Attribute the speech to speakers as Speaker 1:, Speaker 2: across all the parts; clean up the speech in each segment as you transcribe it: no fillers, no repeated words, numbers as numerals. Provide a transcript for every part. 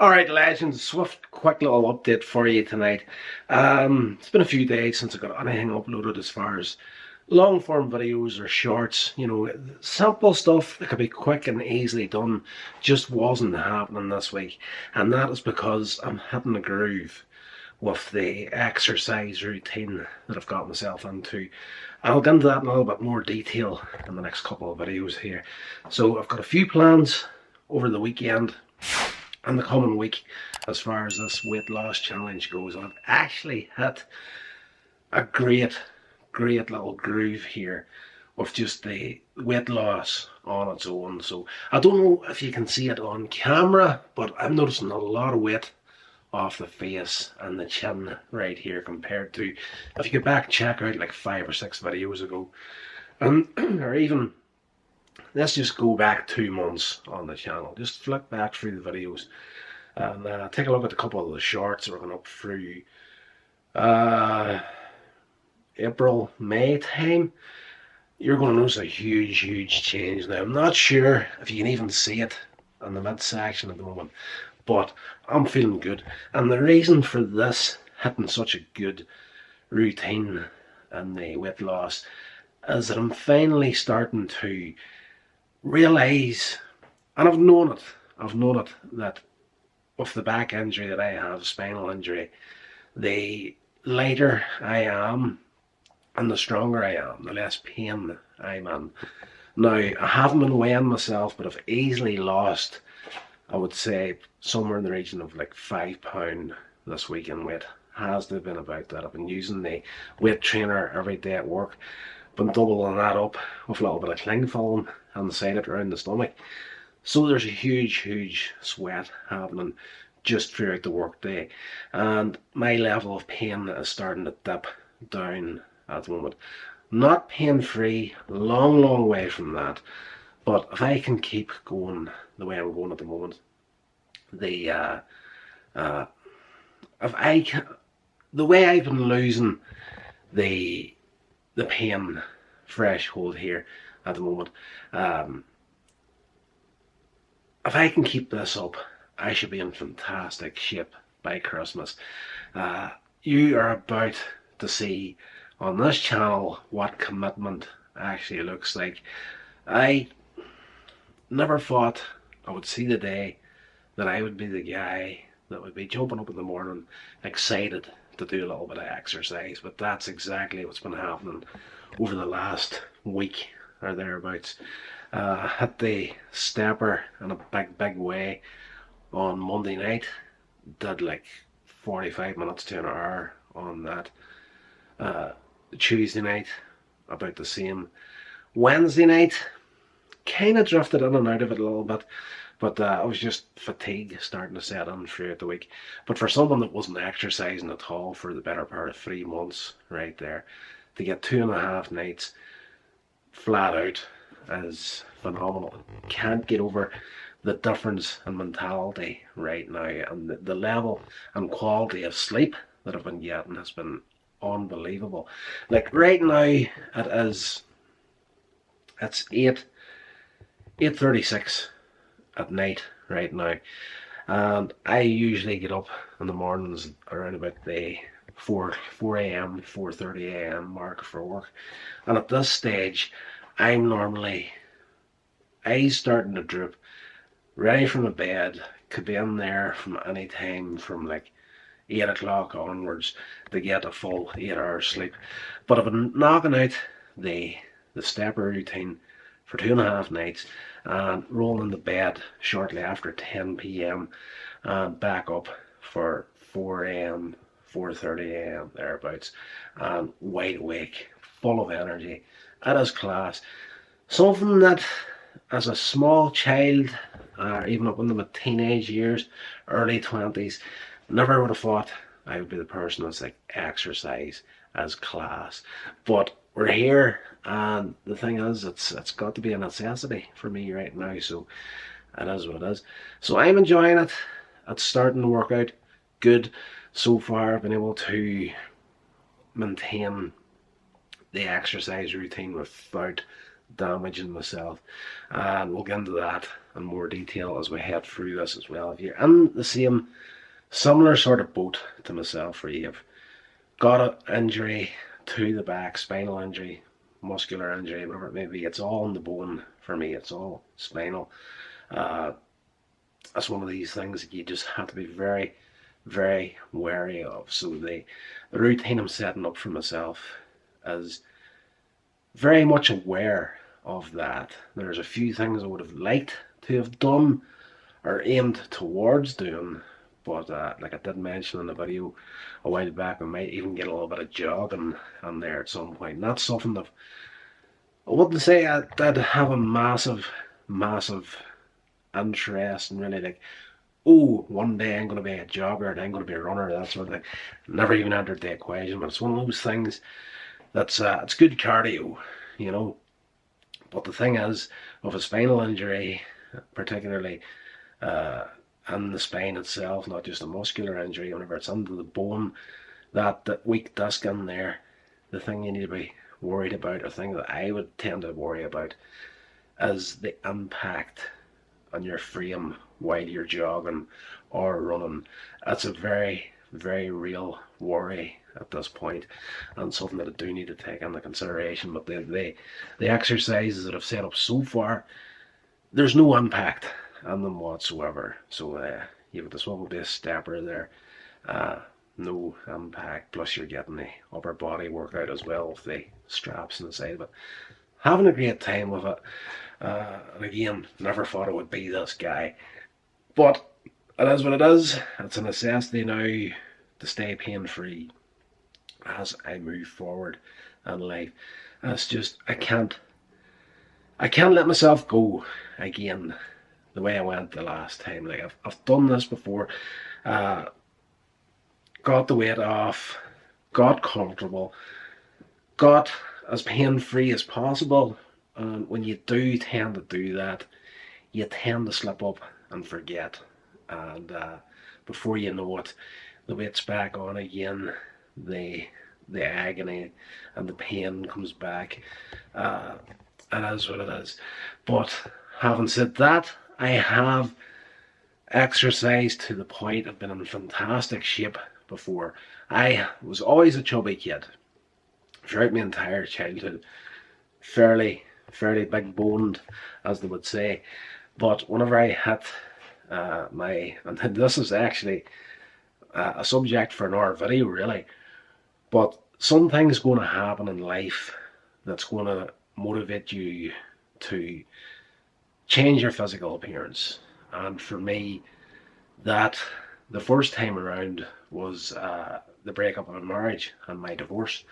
Speaker 1: Alright legends, swift quick little update for you tonight. It's been a few days since I got anything uploaded as far as long form videos or shorts. Simple stuff that could be quick and easily done just wasn't happening this week. And that is because I'm hitting the groove with the exercise routine that I've got myself into. I'll get into that in a little bit more detail in the next couple of videos here. So I've got a few plans over the weekend and the coming week as far as this weight loss challenge goes. I've actually hit a great little groove here with just the weight loss on its own. So I don't know if you can see it on camera, but I'm noticing a lot of weight off the face and the chin right here compared to if you go back and check out like 5 or 6 videos ago, or even let's just go back 2 months on the channel. Just flick back through the videos and take a look at a couple of the shorts that we're going up through April, May time. You're going to notice a huge change. Now I'm not sure if you can even see it in the midsection at the moment, but I'm feeling good. And the reason for this hitting such a good routine and the weight loss is that I'm finally starting to realise, and I've known it, that with the back injury that I have, spinal injury, the lighter I am and the stronger I am, the less pain I'm in. Now, I haven't been weighing myself, but I've easily lost, I would say, somewhere in the region of like £5 this week in weight. Has to have been about that. I've been using the weight trainer every day at work, been doubling that up with a little bit of cling film inside it around the stomach. So there's a huge sweat happening just throughout the work day, and my level of pain is starting to dip down at the moment. Not pain free, long way from that, but if I can keep going the way I'm going at the moment, the way I've been losing the pain threshold here at the moment, if I can keep this up, I should be in fantastic shape by Christmas. You are about to see on this channel what commitment actually looks like. I never thought I would see the day that I would be the guy that would be jumping up in the morning excited to do a little bit of exercise, but that's exactly what's been happening over the last week or thereabouts. Hit the stepper in a big way on Monday night, did like 45 minutes to an hour on that. Tuesday night about the same. Wednesday night kind of drifted in and out of it a little bit, but I was just fatigue starting to set in throughout the week. But for someone that wasn't exercising at all for the better part of 3 months right there, to get 2.5 nights flat out is phenomenal. Can't get over the difference in mentality right now, and the level and quality of sleep that I've been getting has been unbelievable. Like right now it's 8:36 at night right now, and I usually get up in the mornings around about the 4 a.m. 4:30 a.m. mark for work, and at this stage I'm normally eyes starting to droop, ready from the bed, could be in there from any time from like 8 o'clock onwards to get a full 8 hours sleep. But I've been knocking out the stepper routine for 2.5 nights and rolling the bed shortly after 10 p.m. and back up for 4 a.m. 4:30 a.m. thereabouts, and wide awake, full of energy. It is class. Something that as a small child, or even up into my teenage years, early 20s, never would have thought I would be the person that's like exercise as class. But we're here, and the thing is, it's got to be a necessity for me right now, so it is what it is. So I'm enjoying it. It's starting to work out good so far. I've been able to maintain the exercise routine without damaging myself, and we'll get into that in more detail as we head through this as well. If you're in the same similar sort of boat to myself, where you've got an injury to the back, spinal injury, muscular injury, whatever it may be, it's all in the bone for me. It's all spinal. That's one of these things that you just have to be very, very wary of. So the routine I'm setting up for myself is very much aware of that. There's a few things I would have liked to have done or aimed towards doing, but like I did mention in the video a while back, I might even get a little bit of jogging on there at some point. And that's something that I wouldn't say I'd have a massive interest in, really, like, oh, one day I'm going to be a jogger and I'm going to be a runner, that sort of thing. Never even entered the equation, but it's one of those things that's it's good cardio, you know. But the thing is, with a spinal injury, particularly in the spine itself, not just a muscular injury, whenever it's under the bone, that weak disc in there, the thing you need to be worried about, or thing that I would tend to worry about, is the impact on your frame while you're jogging or running. That's a very, very real worry at this point, and something that I do need to take into consideration. But the exercises that I've set up so far, there's no impact on them whatsoever. So yeah, but this one will be a stepper there. No impact, plus you're getting the upper body workout as well with the straps on the side. But having a great time with it. And again, never thought it would be this guy, but it is what it is. It's a necessity now to stay pain free as I move forward in life. And it's just, I can't let myself go again the way I went the last time. Like, I've done this before, got the weight off, got comfortable, got as pain free as possible. And when you do tend to do that, you tend to slip up and forget. And before you know it, the weight's back on again. The agony and the pain comes back. It is what it is. But having said that, I have exercised to the point of being in fantastic shape before. I was always a chubby kid throughout my entire childhood. Fairly big boned, as they would say. But whenever I hit and this is actually a subject for another video, really, but something's going to happen in life that's going to motivate you to change your physical appearance. And for me, that the first time around was the breakup of a marriage and my divorce.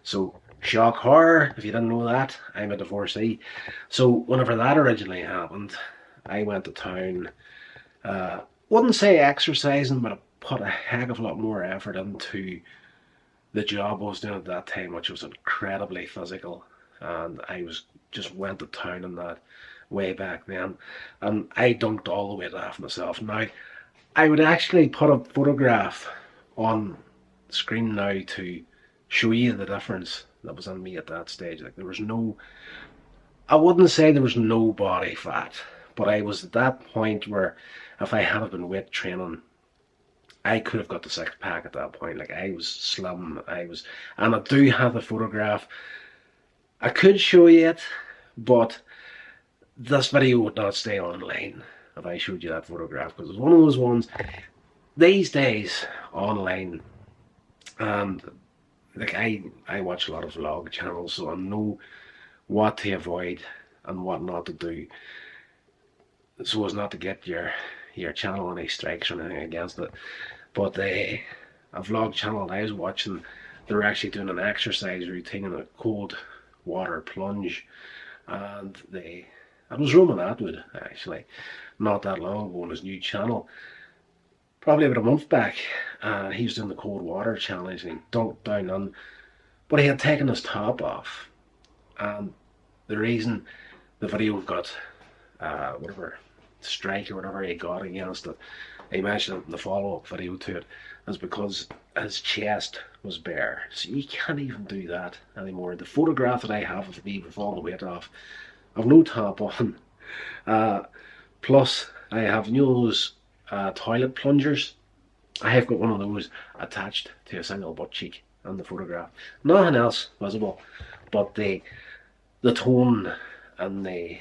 Speaker 1: So, shock horror, if you didn't know that, I'm a divorcee. So whenever that originally happened, I went to town, wouldn't say exercising, but I put a heck of a lot more effort into the job I was doing at that time, which was incredibly physical. And I just went to town on that way back then. And I dunked all the weight off myself. Now, I would actually put a photograph on the screen now to show you the difference that was in me at that stage. Like, there was no, I wouldn't say there was no body fat, but I was at that point where if I had been weight training, I could have got the six pack at that point. Like, I was slim, and I do have the photograph. I could show you it, but this video would not stay online if I showed you that photograph, because it's one of those ones these days online. And like, I watch a lot of vlog channels, so I know what to avoid and what not to do, so as not to get your channel any strikes or anything against it. But a vlog channel I was watching, they were actually doing an exercise routine in a cold water plunge, and it was Roman Atwood, actually, not that long ago on his new channel, probably about a month back. He was doing the cold water challenge, and he dunked down in, but he had taken his top off. And the reason the video got whatever strike or whatever he got against it, he mentioned it in the follow-up video to it, is because his chest was bare. So you can't even do that anymore. The photograph that I have of me with all the weight off, I've no top on. Plus, I have, you know, those toilet plungers. I have got one of those attached to a single butt cheek in the photograph. Nothing else visible, but the tone and the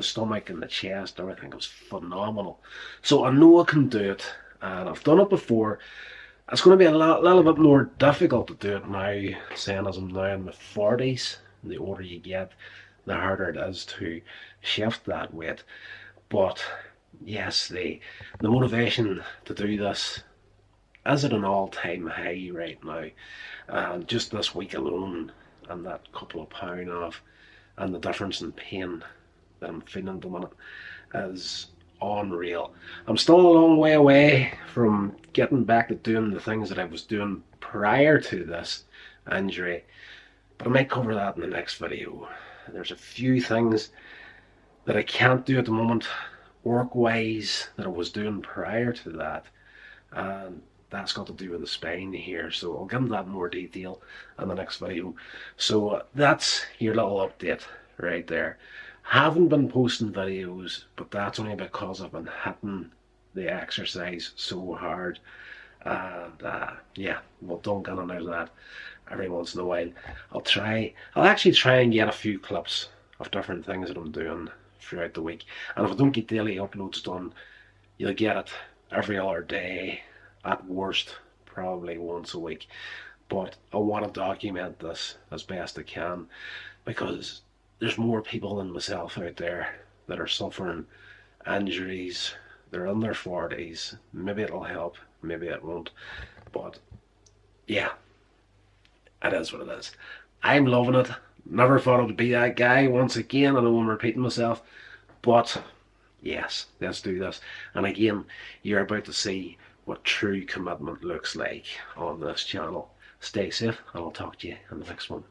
Speaker 1: stomach and the chest, everything was phenomenal. So I know I can do it, and I've done it before. It's going to be a little bit more difficult to do it now, saying as I'm now in my 40s. The older you get, the harder it is to shift that weight. But yes, the motivation to do this is at an all-time high right now. Just this week alone, and that couple of pound off, and the difference in pain that I'm feeling at the minute is unreal. I'm still a long way away from getting back to doing the things that I was doing prior to this injury, but I might cover that in the next video. There's a few things that I can't do at the moment, work-wise, that I was doing prior to that, and that's got to do with the spine here, so I'll get into that in more detail in the next video. So that's your little update right there. Haven't been posting videos, but that's only because I've been hitting the exercise so hard, and yeah, we'll don't get on out of that every once in a while. I'll actually try and get a few clips of different things that I'm doing throughout the week, and if I don't get daily uploads done, you'll get it every other day, at worst probably once a week. But I want to document this as best I can, because there's more people than myself out there that are suffering injuries. They're in their 40s. Maybe it'll help, maybe it won't. But yeah, it is what it is. I'm loving it. Never thought I would be that guy once again. I know I'm repeating myself, but yes, let's do this. And again, you're about to see what true commitment looks like on this channel. Stay safe, and I'll talk to you in the next one.